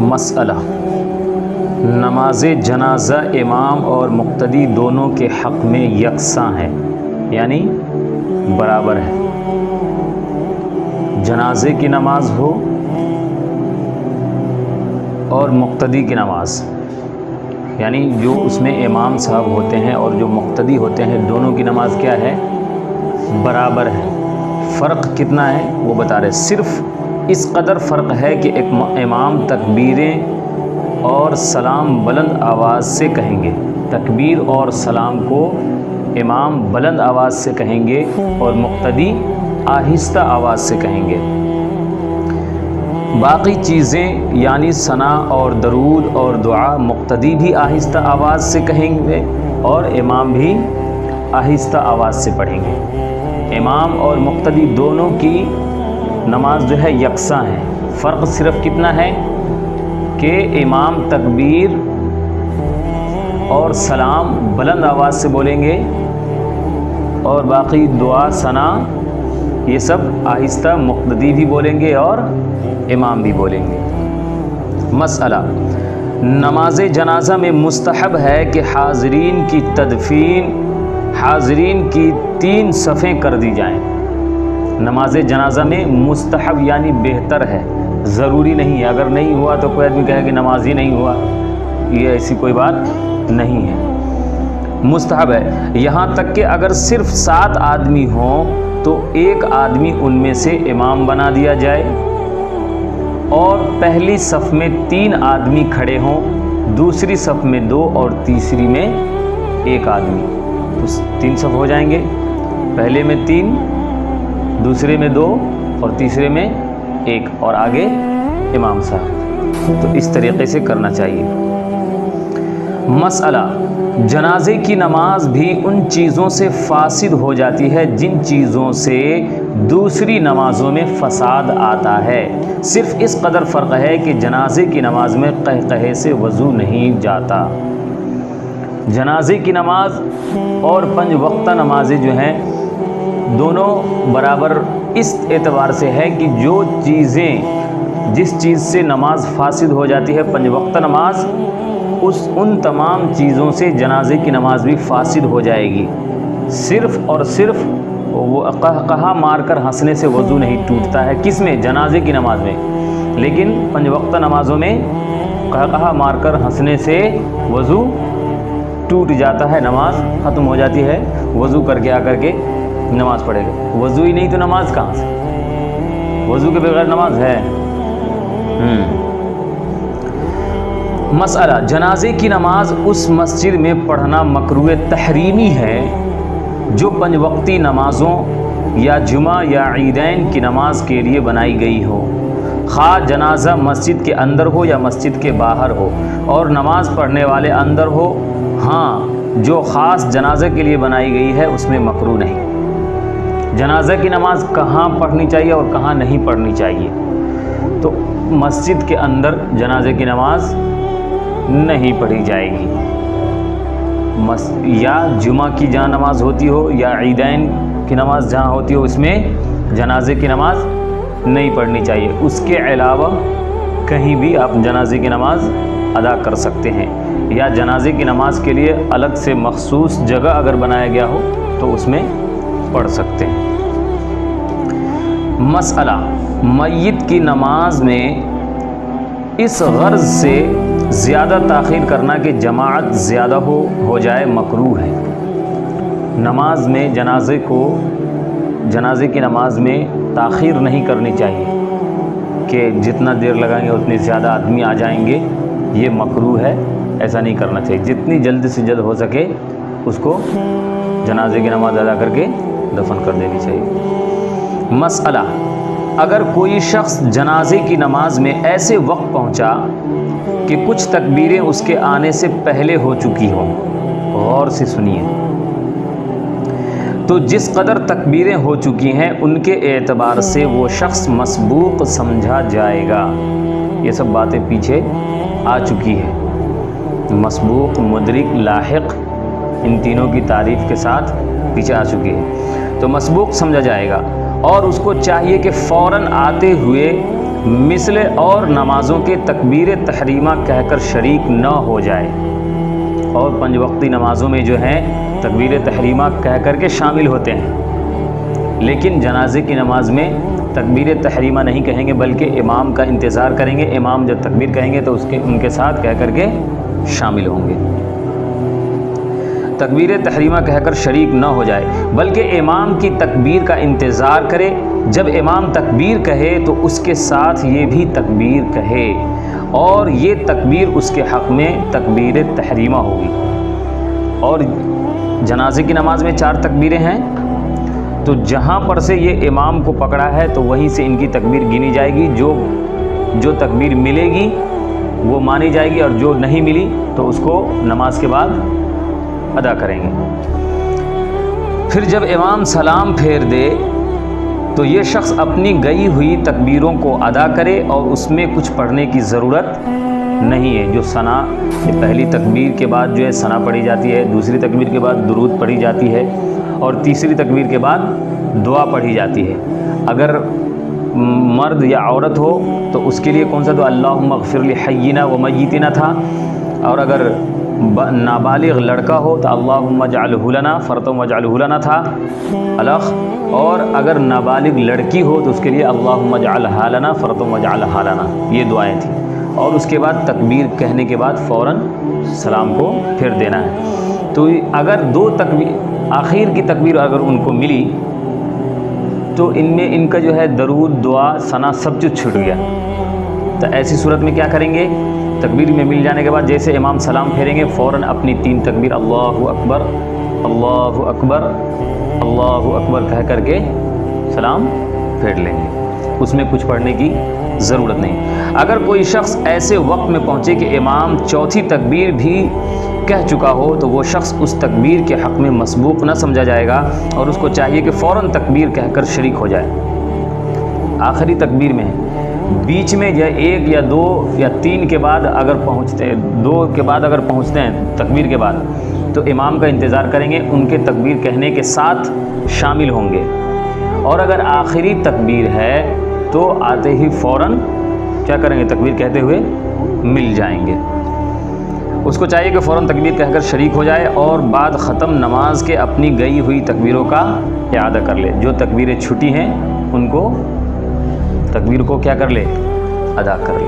مسئلہ نماز جنازہ امام اور مقتدی دونوں کے حق میں یکساں ہے، یعنی برابر ہے۔ جنازے کی نماز ہو اور مقتدی کی نماز، یعنی جو اس میں امام صاحب ہوتے ہیں اور جو مقتدی ہوتے ہیں، دونوں کی نماز کیا ہے؟ برابر ہے۔ فرق کتنا ہے وہ بتا رہے، صرف اس قدر فرق ہے کہ ایک امام تکبیریں اور سلام بلند آواز سے کہیں گے، تکبیر اور سلام کو امام بلند آواز سے کہیں گے اور مقتدی آہستہ آواز سے کہیں گے۔ باقی چیزیں یعنی ثنا اور درود اور دعا مقتدی بھی آہستہ آواز سے کہیں گے اور امام بھی آہستہ آواز سے پڑھیں گے۔ امام اور مقتدی دونوں کی نماز جو ہے یکساں ہے، فرق صرف کتنا ہے کہ امام تکبیر اور سلام بلند آواز سے بولیں گے اور باقی دعا ثنا یہ سب آہستہ مقتدی بھی بولیں گے اور امام بھی بولیں گے۔ مسئلہ نماز جنازہ میں مستحب ہے کہ حاضرین کی تدفین، حاضرین کی 3 صفیں کر دی جائیں۔ نماز جنازہ میں مستحب یعنی بہتر ہے، ضروری نہیں ہے۔ اگر نہیں ہوا تو کوئی آدمی کہے کہ نماز ہی نہیں ہوا، یہ ایسی کوئی بات نہیں ہے، مستحب ہے۔ یہاں تک کہ اگر صرف 7 آدمی ہوں تو ایک آدمی ان میں سے امام بنا دیا جائے اور پہلی صف میں 3 آدمی کھڑے ہوں، دوسری صف میں 2 اور تیسری میں 1 آدمی، تو 3 صف ہو جائیں گے، پہلے میں 3، دوسرے میں 2 اور تیسرے میں 1 اور آگے امام صاحب۔ تو اس طریقے سے کرنا چاہیے۔ مسئلہ جنازے کی نماز بھی ان چیزوں سے فاسد ہو جاتی ہے جن چیزوں سے دوسری نمازوں میں فساد آتا ہے، صرف اس قدر فرق ہے کہ جنازے کی نماز میں قہقہے سے وضو نہیں جاتا۔ جنازے کی نماز اور 5 وقتہ نمازیں جو ہیں دونوں برابر اس اعتبار سے ہے کہ جو چیزیں جس چیز سے نماز فاسد ہو جاتی ہے 5 وقتہ نماز، ان تمام چیزوں سے جنازے کی نماز بھی فاسد ہو جائے گی۔ صرف اور صرف وہ قہقہا مار کر ہنسنے سے وضو نہیں ٹوٹتا ہے، کس میں؟ جنازے کی نماز میں، لیکن 5 وقتہ نمازوں میں قہقہا مار کر ہنسنے سے وضو ٹوٹ جاتا ہے، نماز ختم ہو جاتی ہے۔ وضو کر کے آ کر کے نماز پڑھے گا، وضو ہی نہیں تو نماز کہاں سے؟ وضو کے بغیر نماز ہے؟ مسئلہ جنازے کی نماز اس مسجد میں پڑھنا مکروہ تحریمی ہے جو 5 وقتی نمازوں یا جمعہ یا عیدین کی نماز کے لیے بنائی گئی ہو، خواہ جنازہ مسجد کے اندر ہو یا مسجد کے باہر ہو اور نماز پڑھنے والے اندر ہو۔ ہاں، جو خاص جنازے کے لیے بنائی گئی ہے اس میں مکروہ نہیں۔ جنازہ کی نماز کہاں پڑھنی چاہیے اور کہاں نہیں پڑھنی چاہیے؟ تو مسجد کے اندر جنازے کی نماز نہیں پڑھی جائے گی، یا جمعہ کی جہاں نماز ہوتی ہو یا عیدین کی نماز جہاں ہوتی ہو اس میں جنازے کی نماز نہیں پڑھنی چاہیے۔ اس کے علاوہ کہیں بھی آپ جنازے کی نماز ادا کر سکتے ہیں، یا جنازے کی نماز کے لیے الگ سے مخصوص جگہ اگر بنایا گیا ہو تو اس میں پڑھ سکتے ہیں۔ مسئلہ میت کی نماز میں اس غرض سے زیادہ تاخیر کرنا کہ جماعت زیادہ ہو جائے مکروہ ہے۔ نماز میں جنازے کی نماز میں تاخیر نہیں کرنی چاہیے کہ جتنا دیر لگائیں گے اتنے زیادہ آدمی آ جائیں گے، یہ مکروہ ہے، ایسا نہیں کرنا چاہیے۔ جتنی جلد سے جلد ہو سکے اس کو جنازے کی نماز ادا کر کے دفن کر دینی چاہیے۔ مسئلہ اگر کوئی شخص جنازے کی نماز میں ایسے وقت پہنچا کہ کچھ تکبیریں اس کے آنے سے پہلے ہو چکی ہوں، غور سے سنیے، تو جس قدر تکبیریں ہو چکی ہیں ان کے اعتبار سے وہ شخص مسبوق سمجھا جائے گا۔ یہ سب باتیں پیچھے آ چکی ہے، مسبوق، مدرک، لاحق، ان تینوں کی تعریف کے ساتھ پیچھے آ چکی ہے، تو مسبوق سمجھا جائے گا اور اس کو چاہیے کہ فوراً آتے ہوئے مثل اور نمازوں کے تکبیر تحریمہ کہہ کر شریک نہ ہو جائے. اور 5 وقتی نمازوں میں جو ہیں تکبیر تحریمہ کہہ کر کے شامل ہوتے ہیں، لیکن جنازے کی نماز میں تکبیر تحریمہ نہیں کہیں گے بلکہ امام کا انتظار کریں گے. امام جب تکبیر کہیں گے تو ان کے ساتھ کہہ کر کے شامل ہوں گے. تکبیر تحریمہ کہہ کر شریک نہ ہو جائے بلکہ امام کی تکبیر کا انتظار کرے. جب امام تکبیر کہے تو اس کے ساتھ یہ بھی تکبیر کہے، اور یہ تکبیر اس کے حق میں تکبیر تحریمہ ہوگی. اور جنازے کی نماز میں 4 تکبیریں ہیں، تو جہاں پر سے یہ امام کو پکڑا ہے تو وہیں سے ان کی تکبیر گنی جائے گی. جو تکبیر ملے گی وہ مانی جائے گی، اور جو نہیں ملی تو اس کو نماز کے بعد ادا کریں گے. پھر جب امام سلام پھیر دے تو یہ شخص اپنی گئی ہوئی تکبیروں کو ادا کرے، اور اس میں کچھ پڑھنے کی ضرورت نہیں ہے. جو ثنا، پہلی تکبیر کے بعد جو ہے ثنا پڑھی جاتی ہے، دوسری تکبیر کے بعد درود پڑھی جاتی ہے، اور تیسری تکبیر کے بعد دعا پڑھی جاتی ہے. اگر مرد یا عورت ہو تو اس کے لیے کون سا دعا؟ اللہم اغفر لحینا و میتنا تھا. اور اگر نابالغ لڑکا ہو تو اللہم اجعلہ لنا فرطا واجعلہ لنا تھا الخ. اور اگر نابالغ لڑکی ہو تو اس کے لیے اللہم اجعلہا لنا فرطا واجعلہا لنا. یہ دعائیں تھیں. اور اس کے بعد تکبیر کہنے کے بعد فوراً سلام کو پھیر دینا ہے. تو اگر 2 تکبیر آخر کی تکبیر اگر ان کو ملی تو ان میں ان کا جو ہے درود، دعا، ثنا سب کچھ چھوٹ گیا. تو ایسی صورت میں کیا کریں گے؟ تکبیر میں مل جانے کے بعد جیسے امام سلام پھیریں گے فوراً اپنی 3 تکبیر اللہ اکبر اللہ اکبر اللہ اکبر کہہ کر کے سلام پھیر لیں گے. اس میں کچھ پڑھنے کی ضرورت نہیں. اگر کوئی شخص ایسے وقت میں پہنچے کہ امام 4تھی تکبیر بھی کہہ چکا ہو تو وہ شخص اس تکبیر کے حق میں مسبوق نہ سمجھا جائے گا، اور اس کو چاہیے کہ فوراً تکبیر کہہ کر شریک ہو جائے. آخری تکبیر میں بیچ میں یا 1 یا 2 یا 3 کے بعد اگر پہنچتے ہیں، 2 کے بعد اگر پہنچتے ہیں تکبیر کے بعد، تو امام کا انتظار کریں گے، ان کے تکبیر کہنے کے ساتھ شامل ہوں گے. اور اگر آخری تکبیر ہے تو آتے ہی فوراً کیا کریں گے؟ تکبیر کہتے ہوئے مل جائیں گے. اس کو چاہیے کہ فوراً تکبیر کہہ کر شریک ہو جائے، اور بعد ختم نماز کے اپنی گئی ہوئی تکبیروں کا اعادہ کر لے. جو تکبیریں چھٹی ہیں ان کو تکبیر کو کیا کر لے؟ ادا کر لے.